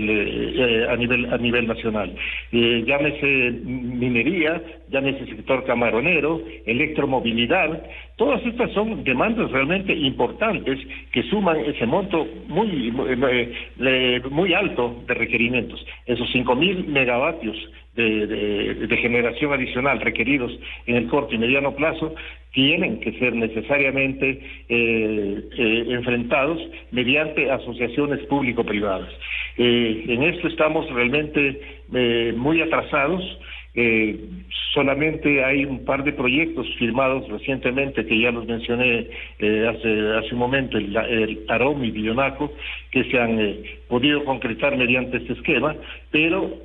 nivel nacional. Llámese minería, llámese sector camaronero, electromovilidad, todas estas son demandas realmente importantes que suman ese monto muy alto de requerimientos. Esos 5.000 megavatios de generación adicional requeridos en el corto y mediano plazo tienen que ser necesariamente enfrentados mediante asociaciones público-privadas. En esto estamos realmente muy atrasados. Solamente hay un par de proyectos firmados recientemente que ya los mencioné hace un momento, el Arón y Bionaco, que se han podido concretar mediante este esquema, pero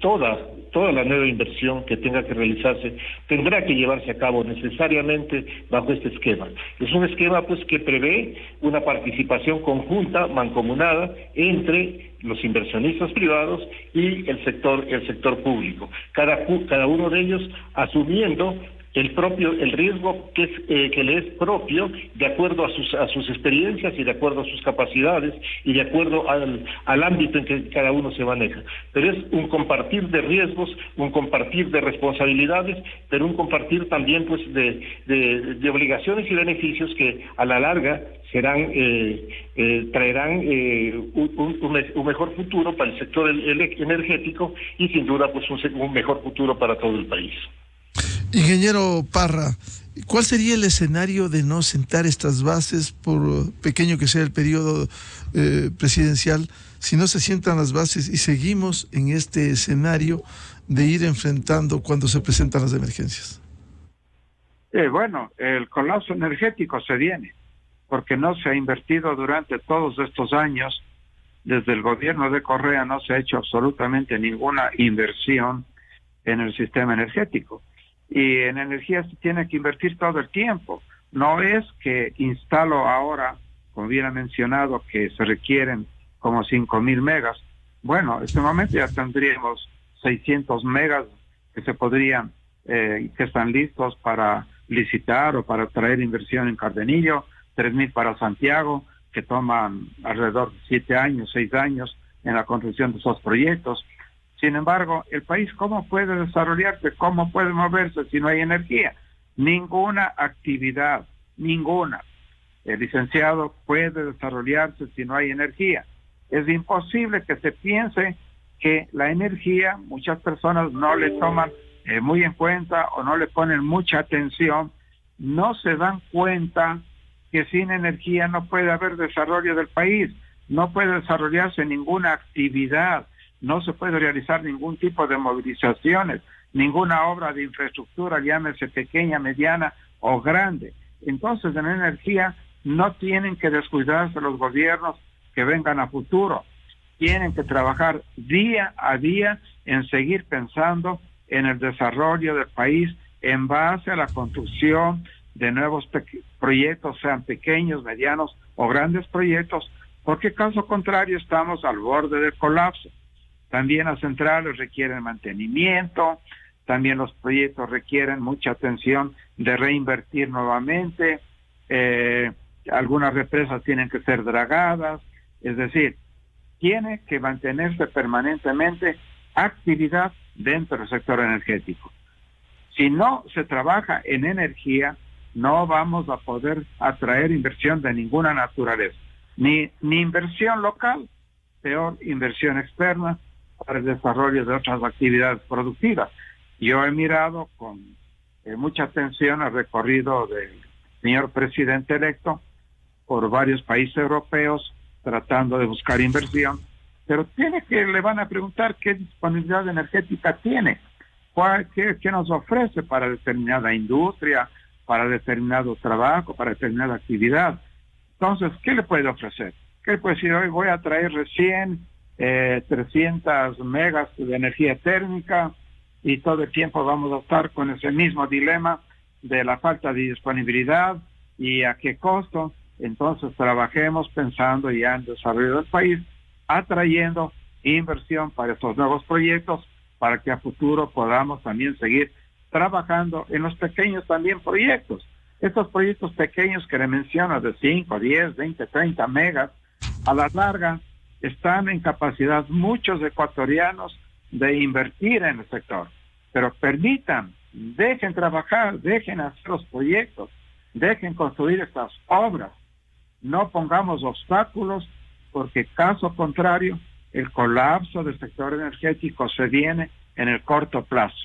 toda la nueva inversión que tenga que realizarse tendrá que llevarse a cabo necesariamente bajo este esquema. Es un esquema pues que prevé una participación conjunta, mancomunada, entre los inversionistas privados y el sector público. Cada uno de ellos asumiendo el riesgo que le es propio de acuerdo a sus experiencias y de acuerdo a sus capacidades y de acuerdo al ámbito en que cada uno se maneja. Pero es un compartir de riesgos, un compartir de responsabilidades, pero un compartir también pues de obligaciones y beneficios que a la larga traerán un mejor futuro para el sector energético y sin duda pues un mejor futuro para todo el país. Ingeniero Parra, ¿cuál sería el escenario de no sentar estas bases, por pequeño que sea el periodo presidencial, si no se sientan las bases y seguimos en este escenario de ir enfrentando cuando se presentan las emergencias? Bueno, el colapso energético se viene, porque no se ha invertido durante todos estos años. Desde el gobierno de Correa no se ha hecho absolutamente ninguna inversión en el sistema energético. Y en energía se tiene que invertir todo el tiempo. No es que instalo ahora, como bien ha mencionado, que se requieren como 5.000 megas. Bueno, en este momento ya tendríamos 600 megas que se podrían, que están listos para licitar o para traer inversión en Cardenillo, 3.000 para Santiago, que toman alrededor de 7 años, 6 años en la construcción de esos proyectos. Sin embargo, el país, ¿cómo puede desarrollarse? ¿Cómo puede moverse si no hay energía? Ninguna actividad, ninguna. El licenciado puede desarrollarse si no hay energía. Es imposible que se piense que la energía, muchas personas no le toman muy en cuenta o no le ponen mucha atención, no se dan cuenta que sin energía no puede haber desarrollo del país, no puede desarrollarse ninguna actividad. No se puede realizar ningún tipo de movilizaciones, ninguna obra de infraestructura, llámese pequeña, mediana o grande. Entonces, en energía no tienen que descuidarse los gobiernos que vengan a futuro. Tienen que trabajar día a día en seguir pensando en el desarrollo del país en base a la construcción de nuevos proyectos, sean pequeños, medianos o grandes proyectos, porque caso contrario estamos al borde del colapso. También las centrales requieren mantenimiento, también los proyectos requieren mucha atención de reinvertir nuevamente, algunas represas tienen que ser dragadas, es decir, tiene que mantenerse permanentemente actividad dentro del sector energético. Si no se trabaja en energía, no vamos a poder atraer inversión de ninguna naturaleza, ni inversión local, peor inversión externa, para el desarrollo de otras actividades productivas. Yo he mirado con mucha atención el recorrido del señor presidente electo por varios países europeos tratando de buscar inversión, pero le van a preguntar qué disponibilidad energética tiene, qué nos ofrece para determinada industria, para determinado trabajo, para determinada actividad. Entonces, ¿qué le puede ofrecer? ¿Qué le puede decir? Hoy voy a traer recién 300 megas de energía térmica, y todo el tiempo vamos a estar con ese mismo dilema de la falta de disponibilidad y a qué costo. Entonces trabajemos pensando ya en el desarrollo del país, atrayendo inversión para estos nuevos proyectos, para que a futuro podamos también seguir trabajando en los pequeños también proyectos. Estos proyectos pequeños que le menciono de 5, 10, 20, 30 megas, a la larga están en capacidad muchos ecuatorianos de invertir en el sector. Pero permitan, dejen trabajar, dejen hacer los proyectos, dejen construir estas obras. No pongamos obstáculos, porque caso contrario, el colapso del sector energético se viene en el corto plazo.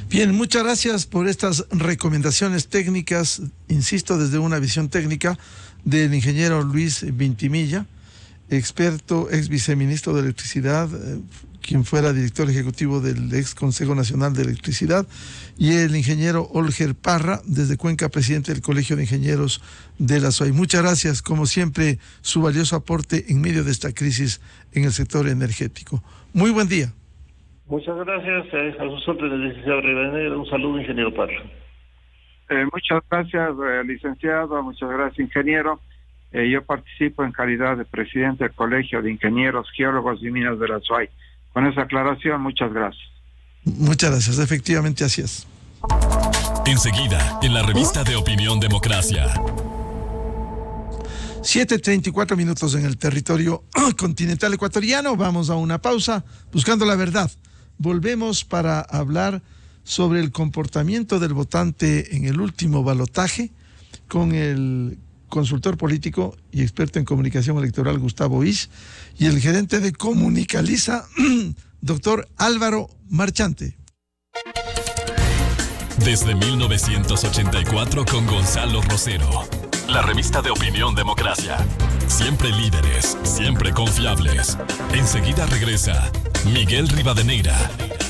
Bien, muchas gracias por estas recomendaciones técnicas, insisto, desde una visión técnica del ingeniero Luis Vintimilla, experto, ex viceministro de Electricidad, quien fuera director ejecutivo del ex Consejo Nacional de Electricidad, y el ingeniero Olger Parra, desde Cuenca, presidente del Colegio de Ingenieros de la SOAI. Muchas gracias, como siempre, su valioso aporte en medio de esta crisis en el sector energético. Muy buen día. Muchas gracias a sus órdenes, licenciado Rivadeneira. Un saludo, ingeniero Parra. Muchas gracias, licenciado. Muchas gracias, ingeniero. Yo participo en calidad de presidente del Colegio de Ingenieros, Geólogos y Minas de la SOAI. Con esa aclaración, muchas gracias. Muchas gracias, efectivamente así es. Enseguida, en la revista de Opinión Democracia. 7:34 minutos en el territorio continental ecuatoriano. Vamos a una pausa, buscando la verdad. Volvemos para hablar sobre el comportamiento del votante en el último balotaje con el consultor político y experto en comunicación electoral Gustavo Isch y el gerente de Comunicaliza, doctor Álvaro Marchante. Desde 1984 con Gonzalo Rosero. La revista de Opinión Democracia. Siempre líderes, siempre confiables. Enseguida regresa Miguel Rivadeneira.